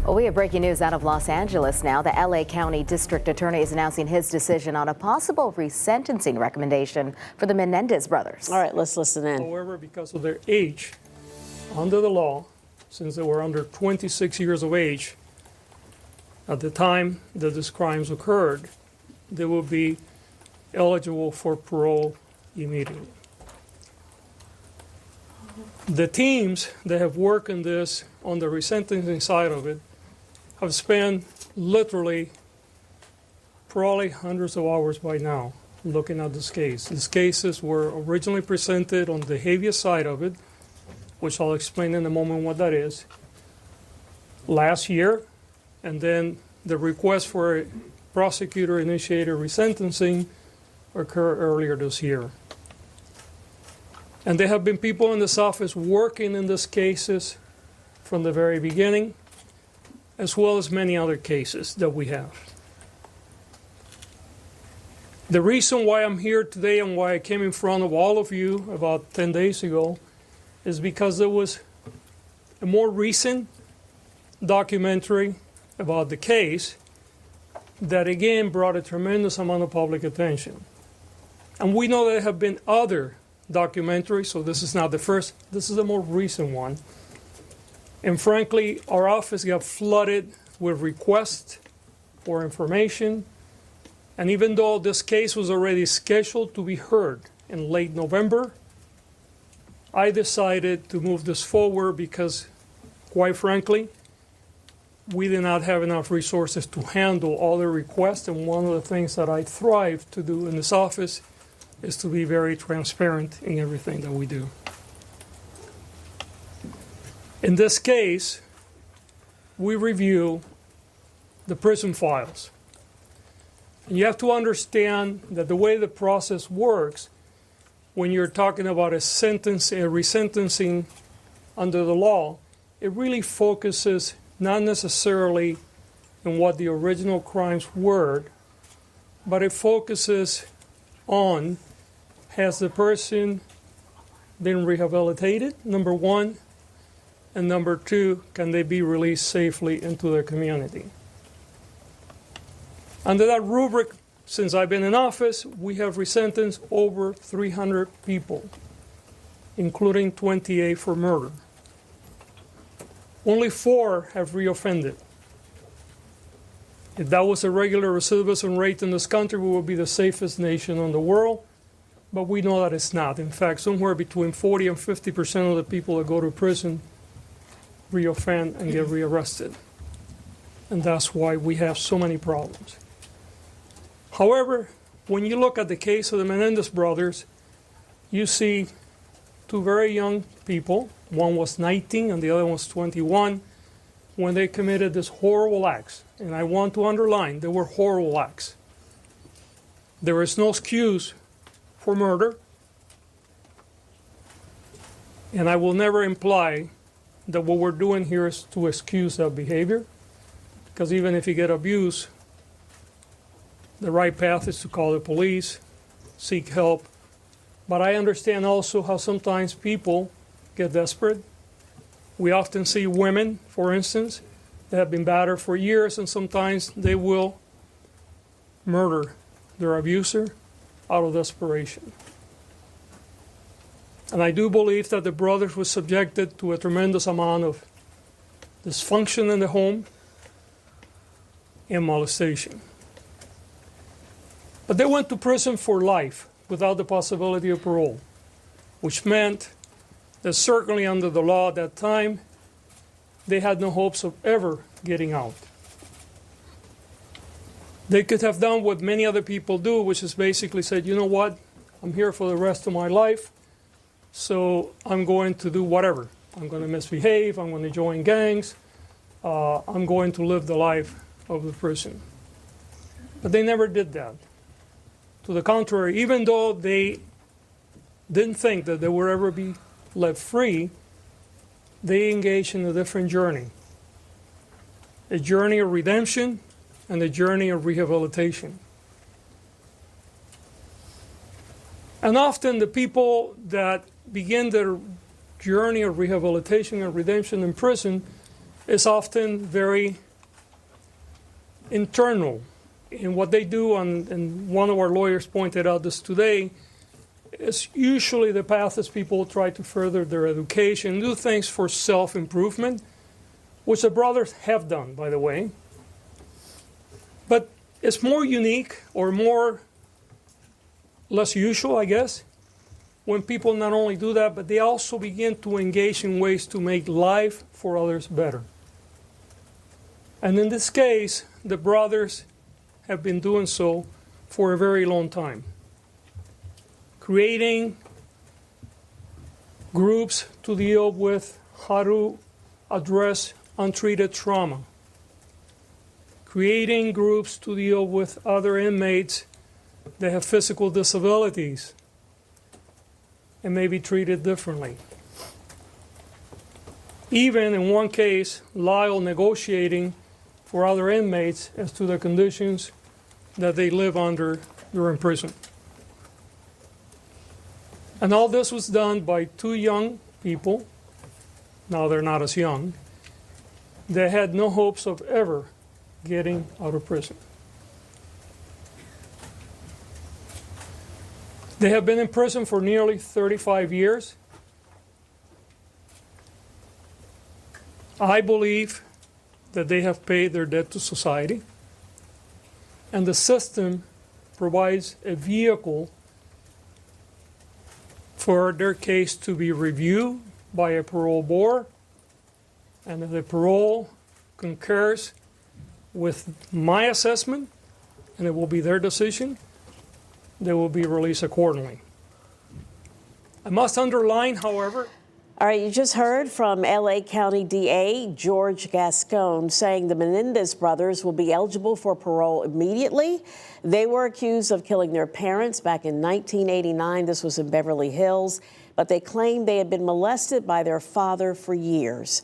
Well, we have breaking news out of Los Angeles now. The LA County District Attorney is announcing his decision on a possible resentencing recommendation for the Menendez brothers. All right, let's listen in. However, because of their age, under the law, since they were under 26 years of age at the time that these crimes occurred, they will be eligible for parole immediately. The teams that have worked on this, on the resentencing side of it, have spent literally probably hundreds of hours by now looking at this case. These cases were originally presented on the habeas side of it, which I'll explain in a moment what that is, last year, and then the request for a prosecutor-initiated resentencing occurred earlier this year. And there have been people in this office working in these cases from the very beginning, as well as many other cases that we have. The reason why I'm here today and why I came in front of all of you about 10 days ago is because there was a more recent documentary about the case that again brought a tremendous amount of public attention. And we know there have been other documentaries, so this is not the first, this is the more recent one. And frankly, our office got flooded with requests for information. And even though this case was already scheduled to be heard in late November, I decided to move this forward because, quite frankly, we did not have enough resources to handle all the requests. And one of the things that I thrive to do in this office is to be very transparent in everything that we do. In this case, we review the prison files. And you have to understand that the way the process works, when you're talking about a resentencing under the law, it really focuses not necessarily on what the original crimes were, but it focuses on, has the person been rehabilitated, number one, and number two, can they be released safely into their community? Under that rubric, since I've been in office, we have resentenced over 300 people, including 28 for murder. Only 4 have reoffended. If that was a regular recidivism rate in this country, we would be the safest nation in the world, but we know that it's not. In fact, somewhere between 40 and 50% of the people that go to prison reoffend and get rearrested. And that's why we have so many problems. However, when you look at the case of the Menendez brothers, you see 2 very young people. One was 19 and the other was 21 when they committed this horrible acts. And I want to underline, they were horrible acts. There is no excuse for murder. And I will never imply that what we're doing here is to excuse that behavior. Because even if you get abused, the right path is to call the police, seek help. But I understand also how sometimes people get desperate. We often see women, for instance, that have been battered for years, and sometimes they will murder their abuser out of desperation. And I do believe that the brothers were subjected to a tremendous amount of dysfunction in the home and molestation. But they went to prison for life without the possibility of parole, which meant that certainly under the law at that time, they had no hopes of ever getting out. They could have done what many other people do, which is basically said, you know what, I'm here for the rest of my life, so I'm going to do whatever. I'm going to misbehave, I'm going to join gangs, I'm going to live the life of the prison. But they never did that. To the contrary, even though they didn't think that they would ever be let free, they engaged in a different journey. A journey of redemption and a journey of rehabilitation. And often the people that begin their journey of rehabilitation and redemption in prison is often very internal. And what they do, and one of our lawyers pointed out this today, is usually the path is people try to further their education, do things for self-improvement, which the brothers have done, by the way. But it's more unique or less usual, I guess, when people not only do that, but they also begin to engage in ways to make life for others better. And in this case, the brothers have been doing so for a very long time, creating groups to deal with how to address untreated trauma, creating groups to deal with other inmates that have physical disabilities and may be treated differently. Even in one case, Lyle negotiating for other inmates as to the conditions that they live under during prison. And all this was done by two young people, now they're not as young, that had no hopes of ever getting out of prison. They have been in prison for nearly 35 years. I believe that they have paid their debt to society, and the system provides a vehicle for their case to be reviewed by a parole board, and if the parole concurs with my assessment, and it will be their decision, they will be released accordingly. I must underline, however. All right, you just heard from LA County DA George Gascon saying the Menendez brothers will be eligible for parole immediately. They were accused of killing their parents back in 1989. This was in Beverly Hills, but they claimed they had been molested by their father for years.